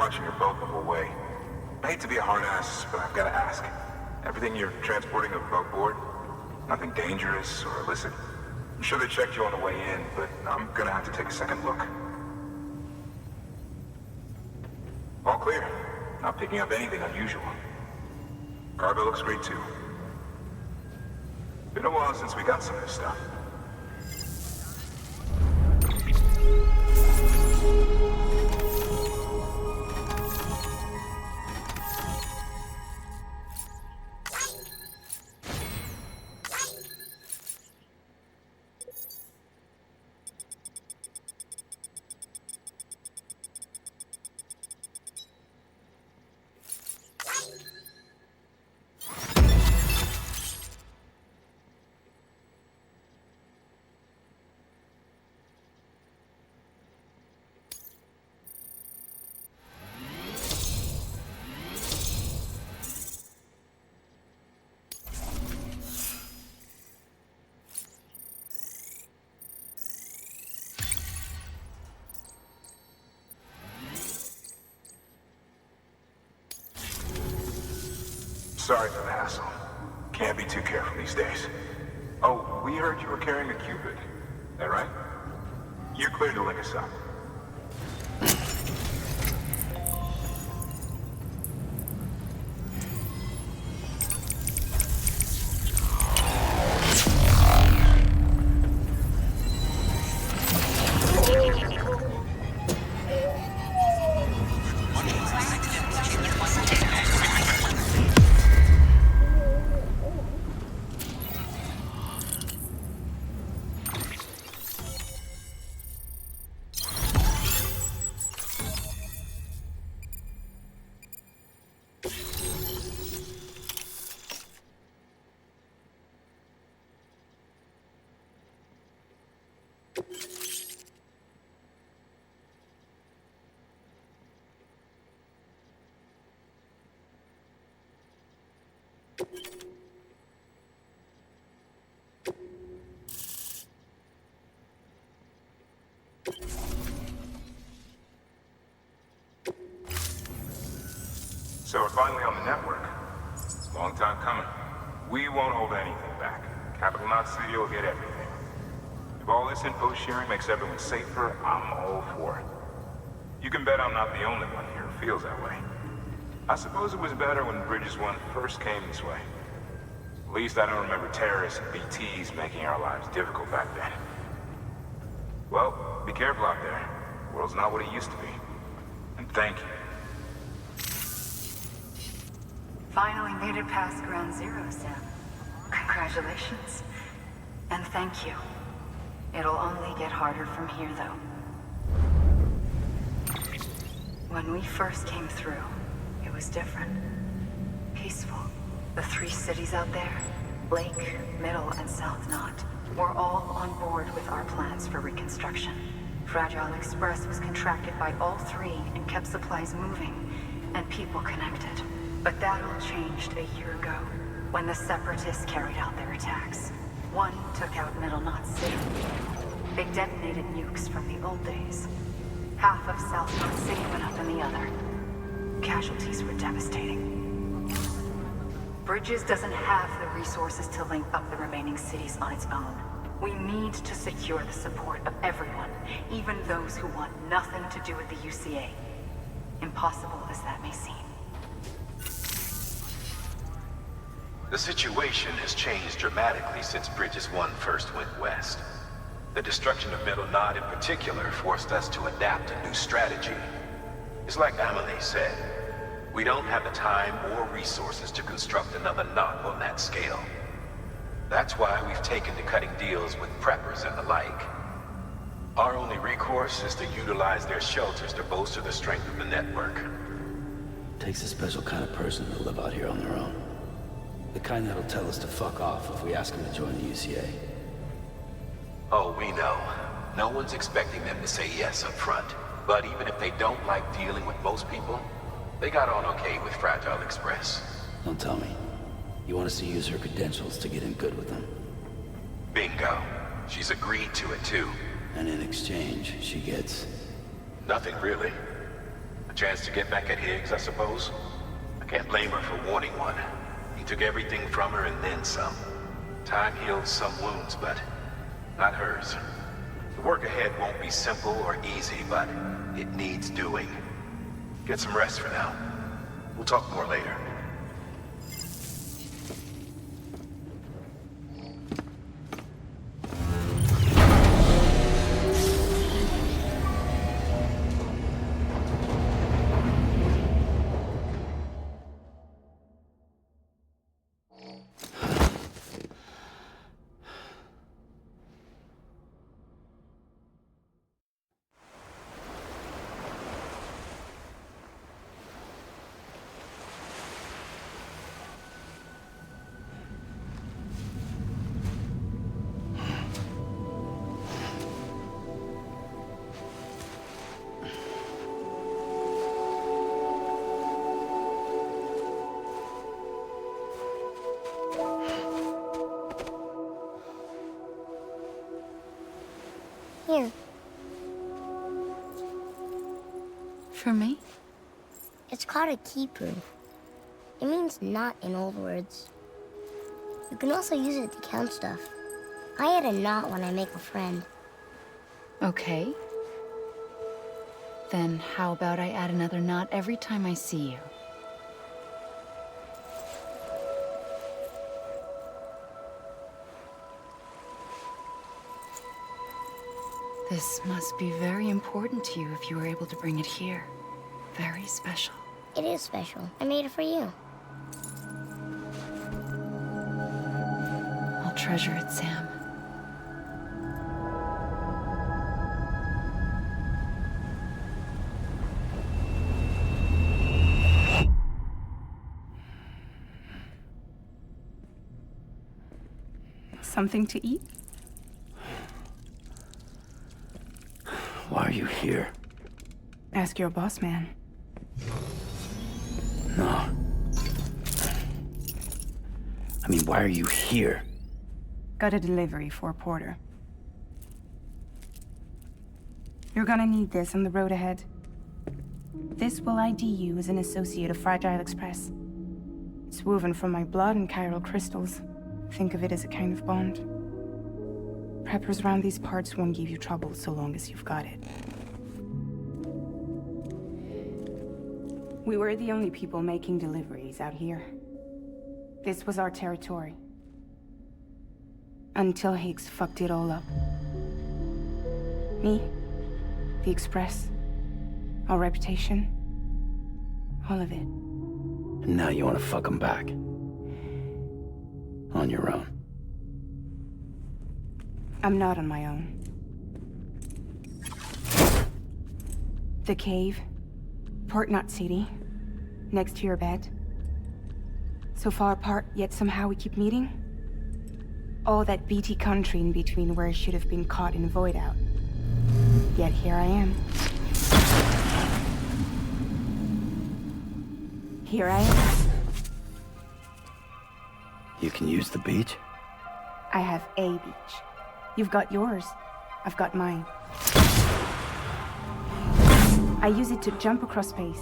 watching your boat move away. I hate to be a hard ass, but I've gotta ask. Everything you're transporting above board? Nothing dangerous or illicit? I'm sure they checked you on the way in, but I'm gonna have to take a second look. All clear. Not picking up anything unusual. Cargo looks great too. Been a while since we got some of this stuff. Sorry for the hassle. Can't be too careful these days. Oh, we heard you were carrying a Cupid. That right? You're clear to link us up. So we're finally on the network. Long time coming. We won't hold anything back. Capital Knot Studio will get everything. If all this info sharing makes everyone safer, I'm all for it. You can bet I'm not the only one here who feels that way. I suppose it was better when Bridges 1 first came this way. At least I don't remember terrorists and BTs making our lives difficult back then. Well, be careful out there. The world's not what it used to be. And thank you. Finally made it past Ground Zero, Sam. Congratulations. And thank you. It'll only get harder from here, though. When we first came through, it was different. Peaceful. The 3 cities out there, Lake, Middle, and South Knot, were all on board with our plans for reconstruction. Fragile Express was contracted by all 3 and kept supplies moving and people connected. But that all changed a year ago, when the Separatists carried out their attacks. One took out Middle Knot City. They detonated nukes from the old days. Half of South Knot City went up in the other. Casualties were devastating. Bridges doesn't have the resources to link up the remaining cities on its own. We need to secure the support of everyone, even those who want nothing to do with the UCA. Impossible as that may seem. The situation has changed dramatically since Bridges 1 first went west. The destruction of Middle Knot in particular forced us to adapt a new strategy. It's like Amelie said, we don't have the time or resources to construct another knot on that scale. That's why we've taken to cutting deals with preppers and the like. Our only recourse is to utilize their shelters to bolster the strength of the network. Takes a special kind of person to live out here on their own. The kind that'll tell us to fuck off if we ask them to join the UCA. Oh, we know. No one's expecting them to say yes up front. But even if they don't like dealing with most people, they got on okay with Fragile Express. Don't tell me. You want us to use her credentials to get in good with them? Bingo. She's agreed to it too. And in exchange, she gets... Nothing really. A chance to get back at Higgs, I suppose? I can't blame her for wanting one. He took everything from her and then some. Time heals some wounds, but not hers. The work ahead won't be simple or easy, but it needs doing. Get some rest for now. We'll talk more later. Here. For me? It's called a key proof. It means not in old words. You can also use it to count stuff. I add a knot when I make a friend. Okay. Then how about I add another knot every time I see you? This must be very important to you if you were able to bring it here. Very special. It is special. I made it for you. I'll treasure it, Sam. Something to eat? Why are you here? Ask your boss man. No. I mean, why are you here? Got a delivery for Porter. You're gonna need this on the road ahead. This will ID you as an associate of Fragile Express. It's woven from my blood and chiral crystals. Think of it as a kind of bond. Preppers around these parts won't give you trouble so long as you've got it. We were the only people making deliveries out here. This was our territory. Until Higgs fucked it all up. Me, the Express, our reputation, all of it. And now you want to fuck him back. On your own. I'm not on my own. The cave, Port Knot City, next to your bed. So far apart, yet somehow we keep meeting. All that BT country in between where I should have been caught in void out. Yet here I am. Here I am. You can use the beach? I have a beach. You've got yours. I've got mine. I use it to jump across space.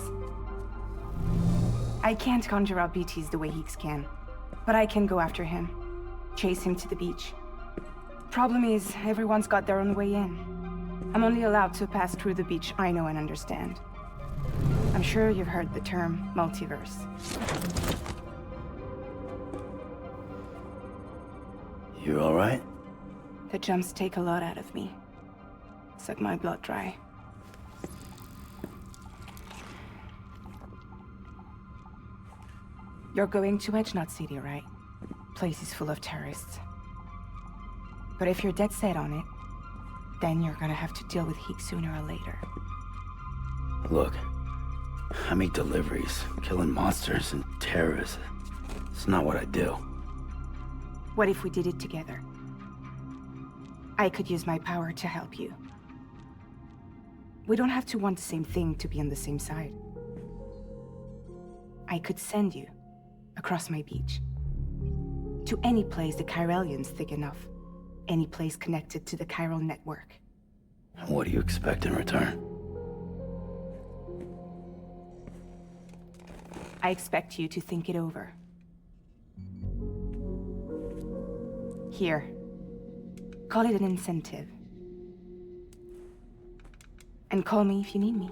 I can't conjure up BTs the way Higgs can, but I can go after him, chase him to the beach. Problem is, everyone's got their own way in. I'm only allowed to pass through the beach I know and understand. I'm sure you've heard the term multiverse. You all right? The jumps take a lot out of me. Suck my blood dry. You're going to Edge Knot City, right? Place is full of terrorists. But if you're dead set on it, then you're gonna have to deal with Higgs sooner or later. Look, I make deliveries, killing monsters and terrorists. It's not what I do. What if we did it together? I could use my power to help you. We don't have to want the same thing to be on the same side. I could send you across my beach. To any place the Chiralian's thick enough. Any place connected to the chiral network. What do you expect in return? I expect you to think it over. Here. Call it an incentive. And call me if you need me.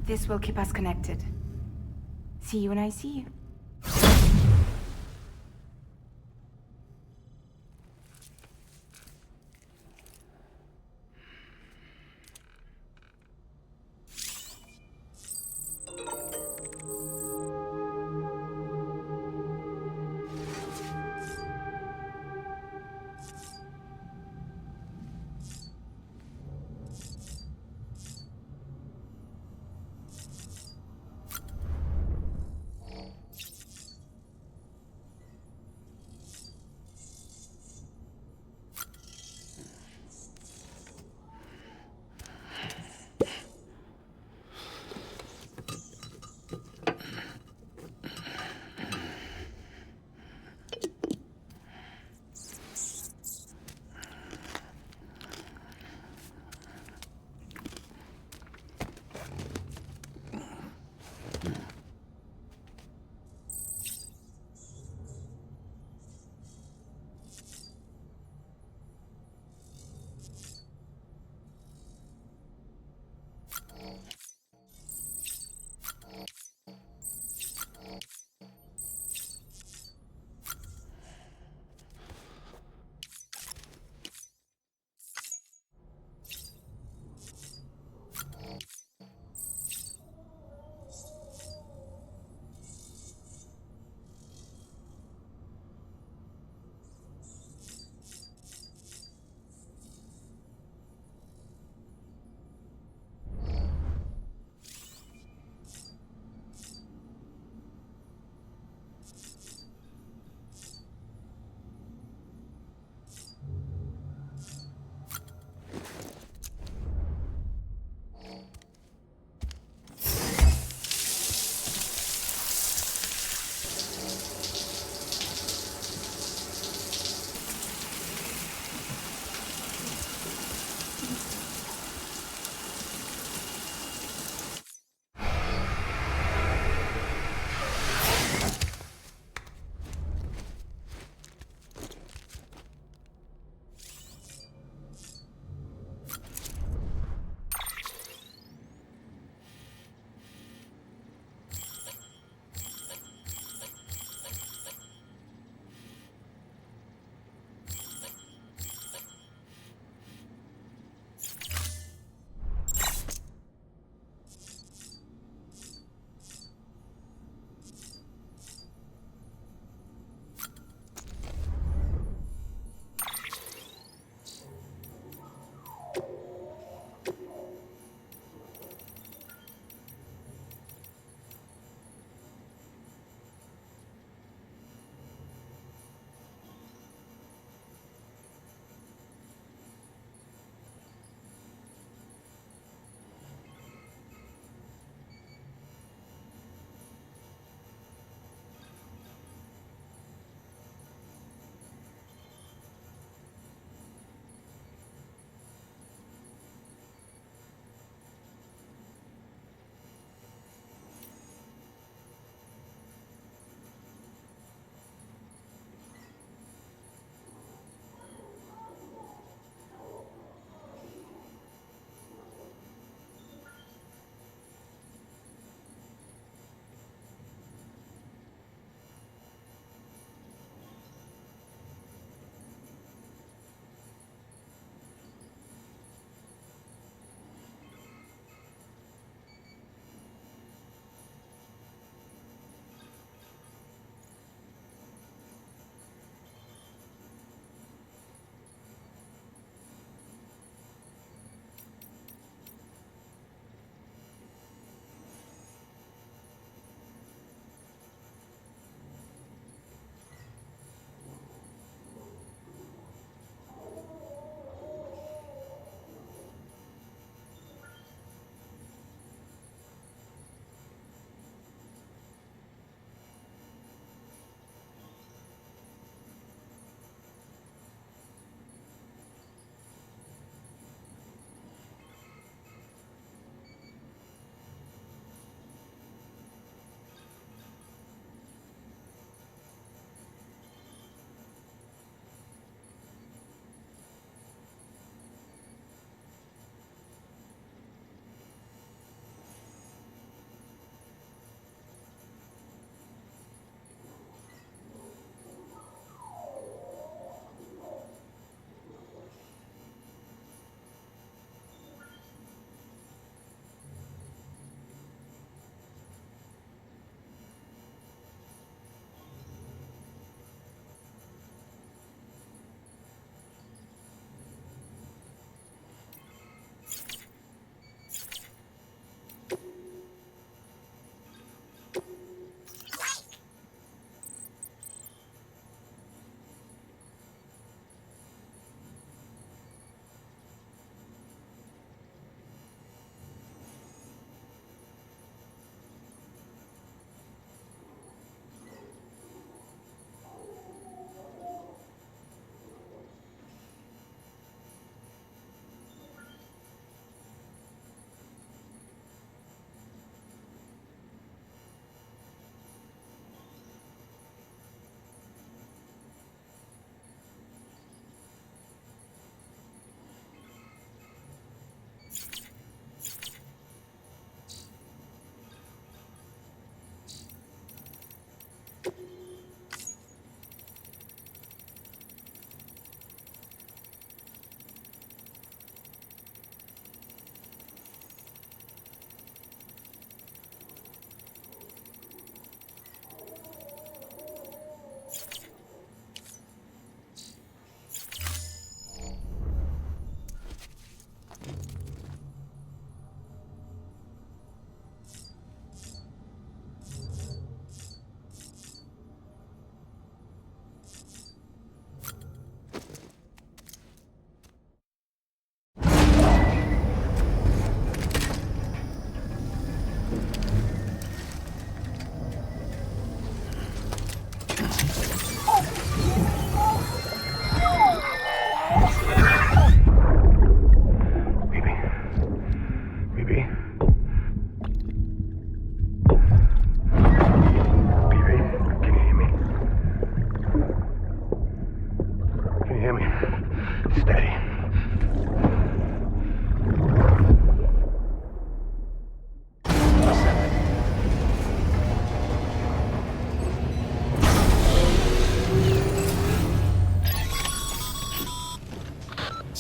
This will keep us connected. See you when I see you.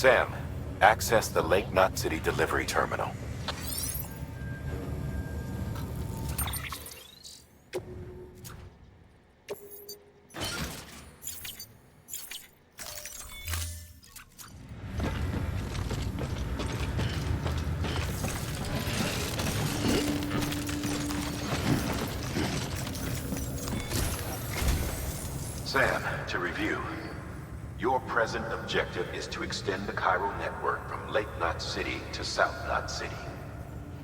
Sam, access the Lake Knot City delivery terminal. Sam, to review. Your present objective is to extend the chiral network from Lake Knot City to South Knot City.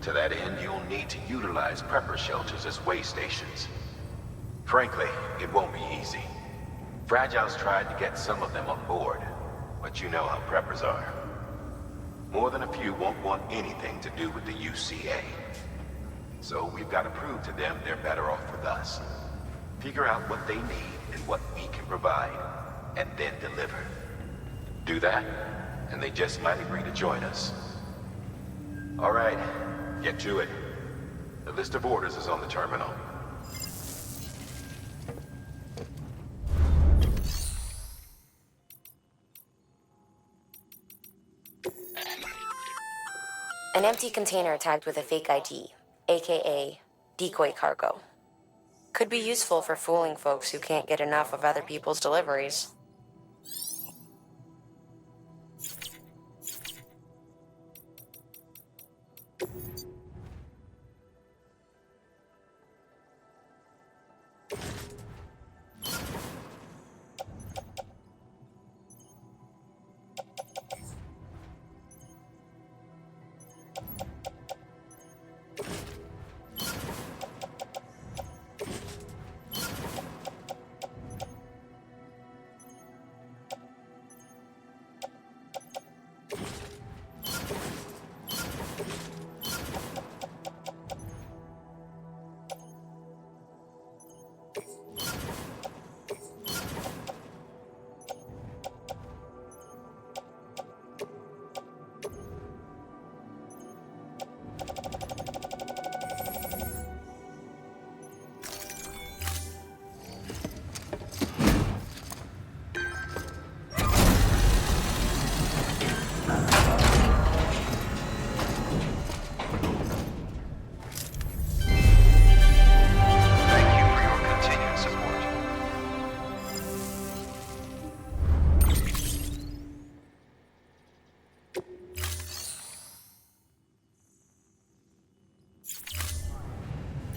To that end, you'll need to utilize prepper shelters as way stations. Frankly, it won't be easy. Fragile's tried to get some of them on board, but you know how preppers are. More than a few won't want anything to do with the UCA. So we've got to prove to them they're better off with us. Figure out what they need and what we can provide, and then deliver. Do that, and they just might agree to join us. All right, get to it. The list of orders is on the terminal. An empty container tagged with a fake ID, aka decoy cargo. Could be useful for fooling folks who can't get enough of other people's deliveries.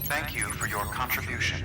Thank you for your contribution.